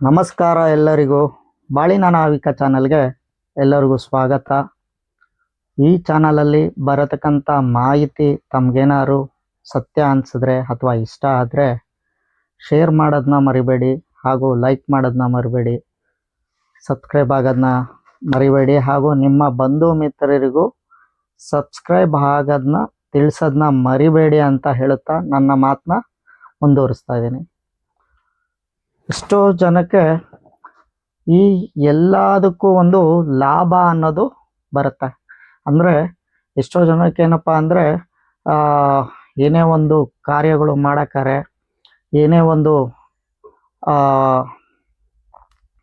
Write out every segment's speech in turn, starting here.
ನಮಸ್ಕಾರ ಎಲ್ಲರಿಗೂ. ಬಾಳಿನ ನಾವಿಕ ಚಾನಲ್ಗೆ ಎಲ್ಲರಿಗೂ ಸ್ವಾಗತ. ಈ ಚಾನಲಲ್ಲಿ ಬರತಕ್ಕಂಥ ಮಾಹಿತಿ ತಮಗೇನಾದ್ರು ಸತ್ಯ ಅನಿಸಿದ್ರೆ ಅಥವಾ ಇಷ್ಟ ಆದರೆ ಶೇರ್ ಮಾಡೋದನ್ನ ಮರಿಬೇಡಿ, ಹಾಗೂ ಲೈಕ್ ಮಾಡೋದನ್ನ ಮರಿಬೇಡಿ, ಸಬ್ಸ್ಕ್ರೈಬ್ ಆಗೋದನ್ನ ಮರಿಬೇಡಿ, ಹಾಗೂ ನಿಮ್ಮ ಬಂಧು ಮಿತ್ರರಿಗೂ ಸಬ್ಸ್ಕ್ರೈಬ್ ಆಗೋದನ್ನ ತಿಳಿಸೋದನ್ನ ಮರಿಬೇಡಿ ಅಂತ ಹೇಳುತ್ತಾ ನನ್ನ ಮಾತನ್ನ ಮುಂದುವರಿಸ್ತಾ ಇದ್ದೀನಿ. ಎಷ್ಟೋ ಜನಕ್ಕೆ ಈ ಎಲ್ಲದಕ್ಕೂ ಒಂದು ಲಾಭ ಅನ್ನೋದು ಬರುತ್ತೆ. ಅಂದರೆ ಎಷ್ಟೋ ಜನಕ್ಕೆ ಏನಪ್ಪ ಅಂದರೆ ಏನೇ ಒಂದು ಕಾರ್ಯಗಳು ಮಾಡೋಕ್ಕಾರೆ, ಏನೇ ಒಂದು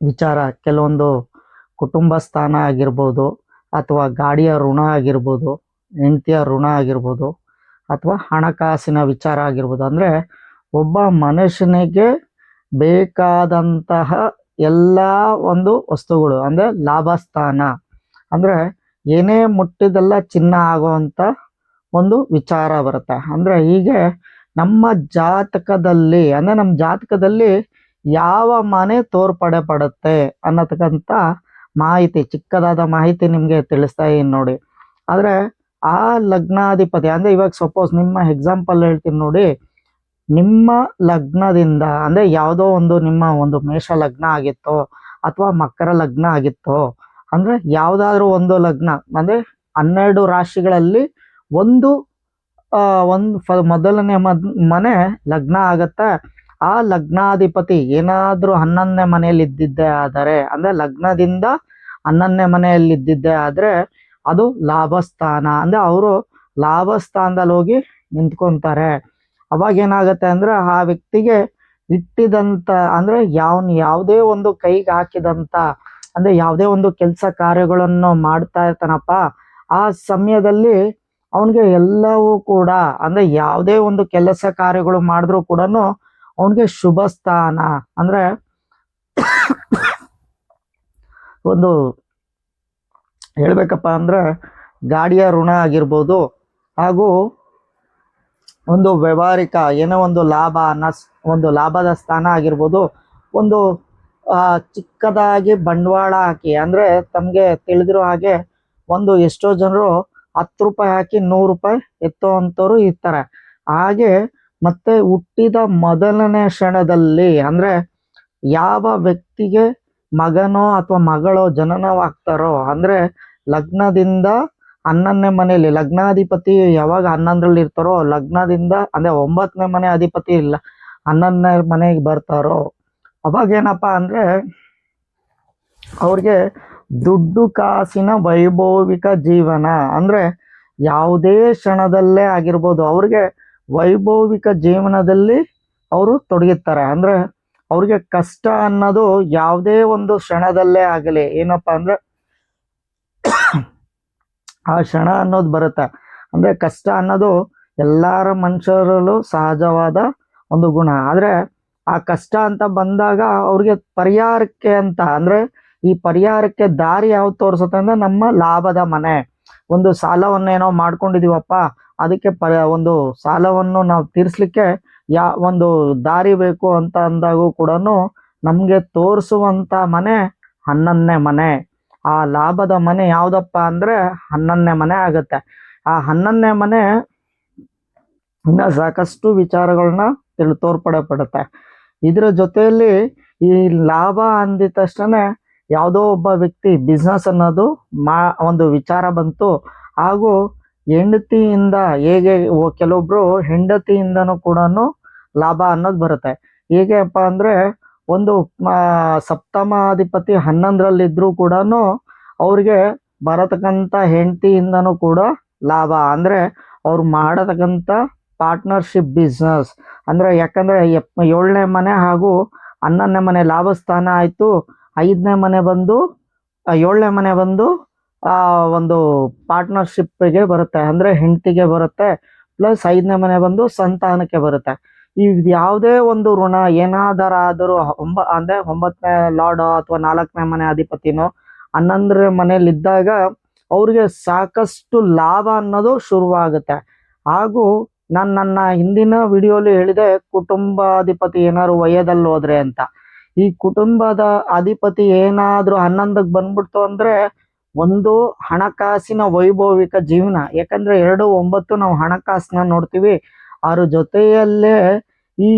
ವಿಚಾರ, ಕೆಲವೊಂದು ಕುಟುಂಬ ಸ್ಥಾನ ಆಗಿರ್ಬೋದು, ಅಥವಾ ಗಾಡಿಯ ಋಣ ಆಗಿರ್ಬೋದು, ಹೆಂಡತಿಯ ಋಣ ಆಗಿರ್ಬೋದು, ಅಥವಾ ಹಣಕಾಸಿನ ವಿಚಾರ ಆಗಿರ್ಬೋದು. ಅಂದರೆ ಒಬ್ಬ ಮನುಷ್ಯನಿಗೆ ಬೇಕಾದಂತಹ ಎಲ್ಲ ಒಂದು ವಸ್ತುಗಳು ಅಂದರೆ ಲಾಭಸ್ಥಾನ, ಅಂದರೆ ಏನೇ ಮುಟ್ಟಿದೆಲ್ಲ ಚಿನ್ನ ಆಗುವಂಥ ಒಂದು ವಿಚಾರ ಬರುತ್ತೆ. ಅಂದರೆ ಹೀಗೆ ನಮ್ಮ ಜಾತಕದಲ್ಲಿ, ಅಂದರೆ ನಮ್ಮ ಜಾತಕದಲ್ಲಿ ಯಾವ ಮನೆ ತೋರ್ಪಡೆ ಪಡುತ್ತೆ ಅನ್ನತಕ್ಕಂಥ ಮಾಹಿತಿ, ಚಿಕ್ಕದಾದ ಮಾಹಿತಿ ನಿಮಗೆ ತಿಳಿಸ್ತಾ ಇದ್ದೀನಿ ನೋಡಿ. ಆದರೆ ಆ ಲಗ್ನಾಧಿಪತಿ, ಅಂದರೆ ಇವಾಗ ಸಪೋಸ್ ನಿಮ್ಮ ಎಕ್ಸಾಂಪಲ್ ಹೇಳ್ತೀನಿ ನೋಡಿ. ನಿಮ್ಮ ಲಗ್ನದಿಂದ, ಅಂದರೆ ಯಾವುದೋ ಒಂದು ನಿಮ್ಮ ಒಂದು ಮೇಷ ಲಗ್ನ ಆಗಿತ್ತೋ ಅಥವಾ ಮಕರ ಲಗ್ನ ಆಗಿತ್ತೋ, ಅಂದರೆ ಯಾವುದಾದ್ರೂ ಒಂದು ಲಗ್ನ, ಅಂದರೆ 12 ರಾಶಿಗಳಲ್ಲಿ ಒಂದು ಮೊದಲನೇ ಮನೆ ಲಗ್ನ ಆಗತ್ತೆ. ಆ ಲಗ್ನಾಧಿಪತಿ ಏನಾದರೂ 11ನೇ ಮನೆಯಲ್ಲಿ ಇದ್ದಿದ್ದೇ ಆದರೆ, ಅಂದರೆ ಲಗ್ನದಿಂದ 11ನೇ ಮನೆಯಲ್ಲಿ ಇದ್ದಿದ್ದೇ ಆದರೆ ಅದು ಲಾಭಸ್ಥಾನ. ಅಂದರೆ ಅವರು ಲಾಭಸ್ಥಾನದಲ್ಲಿ ಹೋಗಿ ನಿಂತ್ಕೊತಾರೆ. ಅವಾಗ ಏನಾಗುತ್ತೆ ಅಂದರೆ ಆ ವ್ಯಕ್ತಿಗೆ ಇಟ್ಟಿದಂಥ, ಅಂದರೆ ಯಾವುದೇ ಒಂದು ಕೈಗೆ ಹಾಕಿದಂಥ, ಅಂದರೆ ಯಾವುದೇ ಒಂದು ಕೆಲಸ ಕಾರ್ಯಗಳನ್ನು ಮಾಡ್ತಾ ಇರ್ತಾನಪ್ಪ, ಆ ಸಮಯದಲ್ಲಿ ಅವನಿಗೆ ಎಲ್ಲವೂ ಕೂಡ, ಅಂದರೆ ಯಾವುದೇ ಒಂದು ಕೆಲಸ ಕಾರ್ಯಗಳು ಮಾಡಿದ್ರೂ ಕೂಡ ಅವನಿಗೆ ಶುಭ ಸ್ಥಾನ. ಅಂದರೆ ಒಂದು ಹೇಳ್ಬೇಕಪ್ಪ ಅಂದರೆ ಗಾಡಿಯ ಋಣ ಆಗಿರ್ಬೋದು, ಹಾಗೂ ಒಂದು ವ್ಯವಹಾರಿಕ ಏನೋ ಒಂದು ಲಾಭ ಒಂದು ಲಾಭದ ಸ್ಥಾನ ಆಗಿರ್ಬೋದು. ಒಂದು ಚಿಕ್ಕದಾಗಿ ಬಂಡವಾಳ ಹಾಕಿ, ಅಂದರೆ ತಮಗೆ ತಿಳಿದಿರೋ ಹಾಗೆ ಒಂದು ಎಷ್ಟೋ ಜನರು 10 ರೂಪಾಯಿ ಹಾಕಿ 100 ರೂಪಾಯಿ ಎತ್ತುವಂಥವ್ರು ಇರ್ತಾರೆ. ಹಾಗೆ ಮತ್ತೆ ಹುಟ್ಟಿದ ಮೊದಲನೇ ಕ್ಷಣದಲ್ಲಿ, ಅಂದರೆ ಯಾವ ವ್ಯಕ್ತಿಗೆ ಮಗನೋ ಅಥವಾ ಮಗಳೋ ಜನನವಾಗ್ತಾರೋ, ಅಂದರೆ ಲಗ್ನದಿಂದ 11ನೇ ಮನೆಯಲ್ಲಿ ಲಗ್ನಾಧಿಪತಿ ಯಾವಾಗ 11ರಲ್ಲಿ ಇರ್ತಾರೋ, ಲಗ್ನದಿಂದ ಅಂದರೆ 9ನೇ ಮನೆ ಅಧಿಪತಿ ಇಲ್ಲ 11ನೇ ಮನೆಗೆ ಬರ್ತಾರೋ, ಅವಾಗ ಏನಪ್ಪ ಅಂದರೆ ಅವ್ರಿಗೆ ದುಡ್ಡು ಕಾಸಿನ ವೈಭವಿಕ ಜೀವನ, ಅಂದರೆ ಯಾವುದೇ ಕ್ಷಣದಲ್ಲೇ ಆಗಿರ್ಬೋದು ಅವ್ರಿಗೆ ವೈಭವಿಕ ಜೀವನದಲ್ಲಿ ಅವರು ತೊಡಗಿರ್ತಾರೆ. ಅಂದರೆ ಅವ್ರಿಗೆ ಕಷ್ಟ ಅನ್ನೋದು ಯಾವುದೇ ಒಂದು ಕ್ಷಣದಲ್ಲೇ ಆಗಲಿ, ಏನಪ್ಪ ಅಂದರೆ ಆ ಕ್ಷಣ ಅನ್ನೋದು ಬರುತ್ತೆ. ಅಂದರೆ ಕಷ್ಟ ಅನ್ನೋದು ಎಲ್ಲರ ಮನುಷ್ಯರಲ್ಲೂ ಸಹಜವಾದ ಒಂದು ಗುಣ. ಆದರೆ ಆ ಕಷ್ಟ ಅಂತ ಬಂದಾಗ ಅವ್ರಿಗೆ ಪರಿಹಾರಕ್ಕೆ ಅಂತ, ಅಂದರೆ ಈ ಪರಿಹಾರಕ್ಕೆ ದಾರಿ ಯಾವ್ದು ತೋರಿಸುತ್ತೆ ಅಂದರೆ ನಮ್ಮ ಲಾಭದ ಮನೆ. ಒಂದು ಸಾಲವನ್ನೇನೋ ಮಾಡ್ಕೊಂಡಿದೀವಪ್ಪ, ಅದಕ್ಕೆ ಒಂದು ಸಾಲವನ್ನು ನಾವು ತೀರಿಸ್ಲಿಕ್ಕೆ ಒಂದು ದಾರಿ ಬೇಕು ಅಂತ ಅಂದಾಗೂ ಕೂಡ ನಮಗೆ ತೋರಿಸುವಂಥ ಮನೆ 11ನೇ ಮನೆ. ಆ ಲಾಭದ ಮನೆ ಯಾವುದಪ್ಪ ಅಂದರೆ 11ನೇ ಮನೆ ಆಗುತ್ತೆ. ಆ 11ನೇ ಮನೆ ಇನ್ನು ಸಾಕಷ್ಟು ವಿಚಾರಗಳನ್ನ ತೋರ್ಪಡೆ ಪಡುತ್ತೆ. ಇದರ ಜೊತೆಯಲ್ಲಿ ಈ ಲಾಭ ಅಂದಿದ ತಕ್ಷಣ ಯಾವುದೋ ಒಬ್ಬ ವ್ಯಕ್ತಿ ಬಿಸ್ನೆಸ್ ಅನ್ನೋದು ಒಂದು ವಿಚಾರ ಬಂತು. ಹಾಗೂ ಹೆಂಡತಿಯಿಂದ ಹೇಗೆ ಕೆಲವೊಬ್ರು ಹೆಂಡತಿಯಿಂದನೂ ಕೂಡ ಲಾಭ ಅನ್ನೋದು ಬರುತ್ತೆ. ಹೇಗೆಪ್ಪ ಅಂದರೆ ಒಂದು ಸಪ್ತಮಾಧಿಪತಿ 11ರಲ್ಲಿದ್ದರೂ ಕೂಡ ಅವ್ರಿಗೆ ಬರತಕ್ಕಂಥ ಹೆಂಡತಿಯಿಂದನೂ ಕೂಡ ಲಾಭ. ಅಂದರೆ ಅವ್ರು ಮಾಡತಕ್ಕಂಥ ಪಾರ್ಟ್ನರ್ಶಿಪ್ ಬಿಸ್ನೆಸ್, ಅಂದರೆ ಯಾಕಂದರೆ 7ನೇ ಮನೆ ಹಾಗೂ 11ನೇ ಮನೆ ಲಾಭಸ್ಥಾನ ಆಯಿತು. 5ನೇ ಮನೆ ಬಂದು 7ನೇ ಮನೆ ಬಂದು ಒಂದು ಪಾರ್ಟ್ನರ್ಶಿಪ್ಗೆ ಬರುತ್ತೆ, ಅಂದರೆ ಹೆಂಡತಿಗೆ ಬರುತ್ತೆ. ಪ್ಲಸ್ 5ನೇ ಮನೆ ಬಂದು ಸಂತಾನಕ್ಕೆ ಬರುತ್ತೆ. ಯಾವುದೇ ಒಂದು ಋಣ ಏನಾದರೂ ಅಂದರೆ 9ನೇ ಲಾರ್ಡ್ ಅಥವಾ 4ನೇ ಮನೆ ಅಧಿಪತಿನೋ 11ರ ಮನೆಯಲ್ಲಿದ್ದಾಗ ಅವ್ರಿಗೆ ಸಾಕಷ್ಟು ಲಾಭ ಅನ್ನೋದು ಶುರುವಾಗುತ್ತೆ. ಹಾಗೂ ನಾನು ನನ್ನ ಹಿಂದಿನ ವಿಡಿಯೋಲಿ ಹೇಳಿದೆ, ಕುಟುಂಬಾಧಿಪತಿ ಏನಾದ್ರು ವಯದಲ್ಲಿ ಹೋದ್ರೆ ಅಂತ. ಈ ಕುಟುಂಬದ ಅಧಿಪತಿ ಏನಾದ್ರೂ 11ಕ್ಕೆ ಬಂದ್ಬಿಡ್ತು ಅಂದ್ರೆ ಒಂದು ಹಣಕಾಸಿನ ವೈಭವಿಕ ಜೀವನ. ಯಾಕಂದ್ರೆ 2 9 ನಾವು ಹಣಕಾಸನ್ನ ನೋಡ್ತೀವಿ. ಅವ್ರ ಜೊತೆಯಲ್ಲೇ ಈ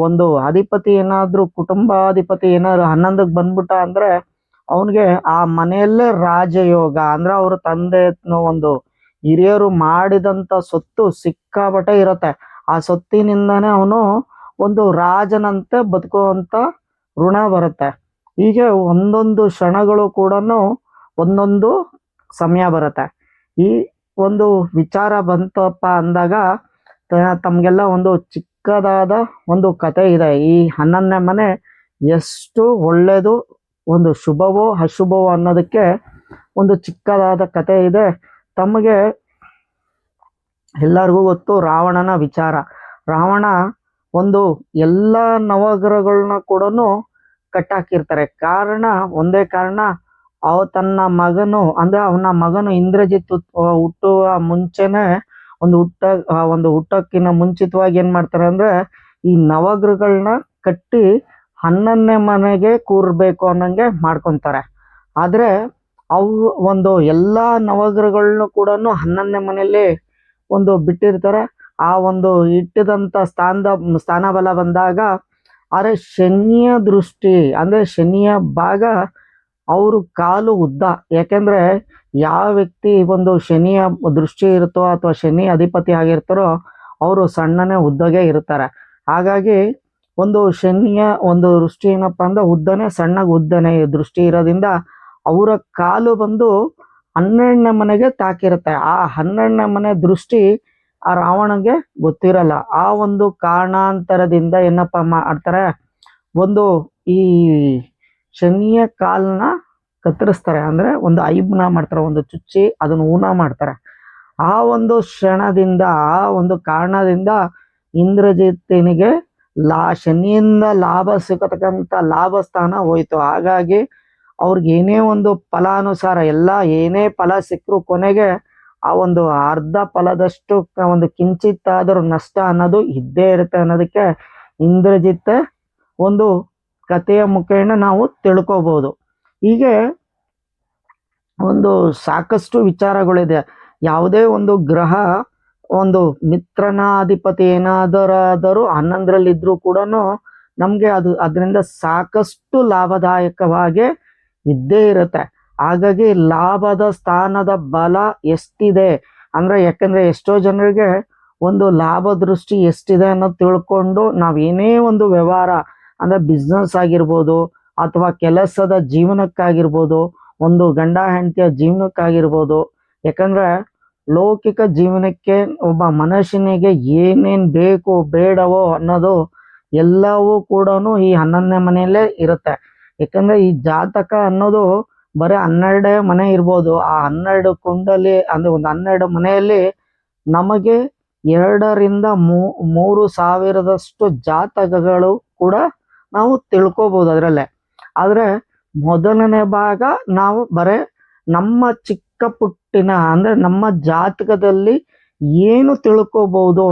ಒಂದು ಅಧಿಪತಿ ಏನಾದ್ರೂ ಕುಟುಂಬಾಧಿಪತಿ ಏನಾದ್ರು 11ಕ್ಕೆ ಬಂದ್ಬಿಟ್ಟ ಅಂದ್ರೆ ಅವನಿಗೆ ಆ ಮನೆಯಲ್ಲೇ ರಾಜಯೋಗ. ಅಂದ್ರೆ ಅವ್ರ ತಂದೆ ಒಂದು ಹಿರಿಯರು ಮಾಡಿದಂತ ಸೊತ್ತು ಸಿಕ್ಕಾಬಟ್ಟೆ ಇರತ್ತೆ. ಆ ಸೊತ್ತಿನಿಂದಾನೇ ಅವನು ಒಂದು ರಾಜನಂತೆ ಬದುಕುವಂತ ಋಣ ಬರುತ್ತೆ. ಹೀಗೆ ಒಂದೊಂದು ಕ್ಷಣಗಳು ಕೂಡ ಒಂದೊಂದು ಸಮಯ ಬರುತ್ತೆ. ಈ ಒಂದು ವಿಚಾರ ಬಂತಪ್ಪ ಅಂದಾಗ ತಮಗೆಲ್ಲ ಒಂದು ಚಿಕ್ಕದಾದ ಒಂದು ಕತೆ ಇದೆ. ಈ 11ನೇ ಮನೆ ಎಷ್ಟು ಒಳ್ಳೇದು, ಒಂದು ಶುಭವೋ ಅಶುಭವೋ ಅನ್ನೋದಕ್ಕೆ ಒಂದು ಚಿಕ್ಕದಾದ ಕತೆ ಇದೆ. ತಮಗೆ ಎಲ್ಲರಿಗೂ ಗೊತ್ತು ರಾವಣನ ವಿಚಾರ. ರಾವಣ ಒಂದು ಎಲ್ಲ ನವಗ್ರಹಗಳನ್ನ ಕೂಡ ಕಟ್ಟಾಕಿರ್ತಾರೆ. ಕಾರಣ ಒಂದೇ ಕಾರಣ, ತನ್ನ ಮಗನು ಅಂದ್ರೆ ಅವನ ಮಗನು ಇಂದ್ರಜಿತ್ ಹುಟ್ಟುವ ಮುಂಚೆನೆ ಒಂದು ಹುಟ್ಟಕ್ಕಿಂತ ಮುಂಚಿತವಾಗಿ ಏನ್ ಮಾಡ್ತಾರೆ ಅಂದ್ರೆ ಈ ನವಗ್ರಹಗಳನ್ನ ಕಟ್ಟಿ 11ನೇ ಮನೆಗೆ ಕೂರ್ಬೇಕು ಅನ್ನಂಗೆ ಮಾಡ್ಕೊಂತಾರೆ. ಆದ್ರೆ ಅವು ಒಂದು ಎಲ್ಲಾ ನವಗ್ರಹಗಳನ್ನ ಕೂಡ 11ನೇ ಮನೆಯಲ್ಲಿ ಒಂದು ಬಿಟ್ಟಿರ್ತಾರೆ. ಆ ಒಂದು ಇಟ್ಟಿದಂತ ಸ್ಥಾನಬಲ ಬಂದಾಗ ಆದ್ರೆ ಶನಿಯ ದೃಷ್ಟಿ ಅಂದ್ರೆ ಶನಿಯ ಭಾಗ ಅವರು ಕಾಲು ಉದ್ದ. ಯಾಕೆಂದ್ರೆ ಯಾವ ವ್ಯಕ್ತಿ ಒಂದು ಶನಿಯ ದೃಷ್ಟಿ ಇರುತ್ತೋ ಅಥವಾ ಶನಿ ಅಧಿಪತಿ ಆಗಿರ್ತಾರೋ ಅವರು ಸಣ್ಣನೇ ಉದ್ದಗೆ ಇರ್ತಾರೆ. ಹಾಗಾಗಿ ಒಂದು ಶನಿಯ ಒಂದು ದೃಷ್ಟಿ ಏನಪ್ಪಾ ಅಂದ್ರೆ ಉದ್ದನೆ, ಸಣ್ಣಗೆ ಉದ್ದನೆ ದೃಷ್ಟಿ ಇರೋದ್ರಿಂದ ಅವರ ಕಾಲು ಬಂದು 12ನೇ ಮನೆಗೆ ತಾಕಿರುತ್ತೆ. ಆ 12ನೇ ಮನೆ ದೃಷ್ಟಿ ಆ ರಾವಣಗೆ ಗೊತ್ತಿರಲ್ಲ. ಆ ಒಂದು ಕಾರಣಾಂತರದಿಂದ ಏನಪ್ಪಾ ಮಾಡ್ತಾರೆ, ಒಂದು ಈ ಶನಿಯ ಕಾಲನ್ನ ಕತ್ತರಿಸ್ತಾರೆ. ಅಂದ್ರೆ ಒಂದು ಐಬ್ನ ಮಾಡ್ತಾರೆ, ಒಂದು ಚುಚ್ಚಿ ಅದನ್ನ ಊನ ಮಾಡ್ತಾರೆ. ಆ ಒಂದು ಕ್ಷಣದಿಂದ, ಆ ಒಂದು ಕಾರಣದಿಂದ ಇಂದ್ರಜಿತ್ತನಿಗೆ ಶನಿಯಿಂದ ಲಾಭ ಸಿಗತಕ್ಕಂಥ ಲಾಭ ಸ್ಥಾನ ಹೋಯ್ತು. ಹಾಗಾಗಿ ಅವ್ರಿಗೆ ಏನೇ ಒಂದು ಫಲಾನುಸಾರ ಏನೇ ಫಲ ಸಿಕ್ಕರು ಕೊನೆಗೆ ಆ ಒಂದು ಅರ್ಧ ಫಲದಷ್ಟು ಒಂದು ಕಿಂಚಿತ್ತಾದರೂ ನಷ್ಟ ಅನ್ನೋದು ಇದ್ದೇ ಇರುತ್ತೆ ಅನ್ನೋದಕ್ಕೆ ಇಂದ್ರಜಿತ್ ಒಂದು ಕಥೆಯ ಮುಖೇನ ನಾವು ತಿಳ್ಕೋಬಹುದು. ಹೀಗೆ ಒಂದು ಸಾಕಷ್ಟು ವಿಚಾರಗಳಿದೆ. ಯಾವುದೇ ಒಂದು ಗ್ರಹ ಒಂದು ಮಿತ್ರನಾಧಿಪತಿ ಏನಾದರಾದರೂ 11ರಲ್ಲಿದ್ರೂ ಕೂಡ ನಮ್ಗೆ ಅದರಿಂದ ಸಾಕಷ್ಟು ಲಾಭದಾಯಕವಾಗಿ ಇದ್ದೇ ಇರುತ್ತೆ. ಹಾಗಾಗಿ ಲಾಭದ ಸ್ಥಾನದ ಬಲ ಎಷ್ಟಿದೆ ಅಂದ್ರೆ, ಯಾಕಂದ್ರೆ ಎಷ್ಟೋ ಜನರಿಗೆ ಒಂದು ಲಾಭ ದೃಷ್ಟಿ ಎಷ್ಟಿದೆ ಅನ್ನೋದು ತಿಳ್ಕೊಂಡು ನಾವೇನೇ ಒಂದು ವ್ಯವಹಾರ ಅಂದ್ರೆ ಬಿಸ್ನೆಸ್ ಆಗಿರ್ಬೋದು ಅಥವಾ ಕೆಲಸದ ಜೀವನಕ್ಕಾಗಿರ್ಬೋದು, ಒಂದು ಗಂಡ ಹೆಂಡತಿಯ ಜೀವನಕ್ಕಾಗಿರ್ಬೋದು, ಯಾಕಂದ್ರೆ ಲೌಕಿಕ ಜೀವನಕ್ಕೆ ಒಬ್ಬ ಮನುಷ್ಯನಿಗೆ ಏನೇನ್ ಬೇಕು ಬೇಡವೋ ಅನ್ನೋದು ಎಲ್ಲವೂ ಕೂಡ ಈ 11ನೇ ಮನೆಯಲ್ಲೇ ಇರುತ್ತೆ. ಯಾಕಂದ್ರೆ ಈ ಜಾತಕ ಅನ್ನೋದು ಬರೀ 12 ಮನೆ ಇರ್ಬೋದು. ಆ 12 ಕುಂಡಲಿ ಅಂದ್ರೆ ಒಂದು 12 ಮನೆಯಲ್ಲಿ ನಮಗೆ 2ರಿಂದ 3,000ದಷ್ಟು ಜಾತಕಗಳು ಕೂಡ ನಾವು ತಿಳ್ಕೊಬಹುದು ಅದರಲ್ಲೇ. ಆದ್ರೆ ಮೊದಲನೇ ಭಾಗ ನಾವು ಬರೇ ನಮ್ಮ ಚಿಕ್ಕ ಪುಟ್ಟಿನ ಅಂದ್ರೆ ನಮ್ಮ ಜಾತಕದಲ್ಲಿ ಏನು ತಿಳ್ಕೊಬಹುದು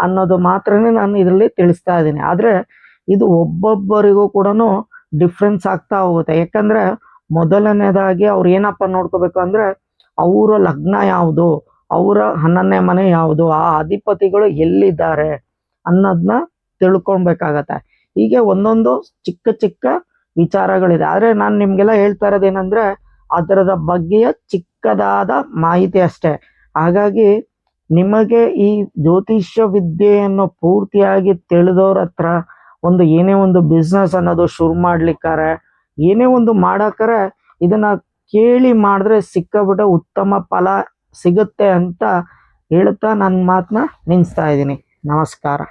ಅನ್ನೋದು ಮಾತ್ರನೇ ನಾನು ಇದರಲ್ಲಿ ತಿಳಿಸ್ತಾ ಇದ್ದೀನಿ. ಆದ್ರೆ ಇದು ಒಬ್ಬೊಬ್ಬರಿಗೂ ಕೂಡ ಡಿಫ್ರೆನ್ಸ್ ಆಗ್ತಾ ಹೋಗುತ್ತೆ. ಯಾಕಂದ್ರೆ ಮೊದಲನೇದಾಗಿ ಅವ್ರು ಏನಪ್ಪ ನೋಡ್ಕೋಬೇಕು ಅಂದ್ರೆ ಅವರ ಲಗ್ನ ಯಾವುದು, ಅವರ 11ನೇ ಮನೆ ಯಾವುದು, ಆ ಅಧಿಪತಿಗಳು ಎಲ್ಲಿದ್ದಾರೆ ಅನ್ನೋದನ್ನ ತಿಳ್ಕೊಳ್ಬೇಕಾಗತ್ತೆ. ಹೀಗೆ ಒಂದೊಂದು ಚಿಕ್ಕ ಚಿಕ್ಕ ವಿಚಾರಗಳಿದೆ. ಆದ್ರೆ ನಾನು ನಿಮ್ಗೆಲ್ಲ ಹೇಳ್ತಾ ಇರೋದೇನಂದ್ರೆ ಅದರದ ಬಗ್ಗೆಯ ಚಿಕ್ಕದಾದ ಮಾಹಿತಿ ಅಷ್ಟೇ. ಹಾಗಾಗಿ ನಿಮಗೆ ಈ ಜ್ಯೋತಿಷ್ಯ ವಿದ್ಯೆಯನ್ನು ಪೂರ್ತಿಯಾಗಿ ತಿಳಿದವ್ರ ಹತ್ರ ಒಂದು ಏನೇ ಒಂದು ಬಿಸ್ನೆಸ್ ಅನ್ನೋದು ಶುರು ಮಾಡ್ಲಿಕ್ಕಾರೆ, ಏನೇ ಒಂದು ಮಾಡಾಕರೆ ಇದನ್ನ ಕೇಳಿ ಮಾಡಿದ್ರೆ ಸಿಕ್ಕಾಬಿಟ್ಟೆ ಉತ್ತಮ ಫಲ ಸಿಗುತ್ತೆ ಅಂತ ಹೇಳ್ತಾ ನನ್ನ ಮಾತನ್ನ ನಿಲ್ಲಿಸ್ತಾ ಇದ್ದೀನಿ. ನಮಸ್ಕಾರ.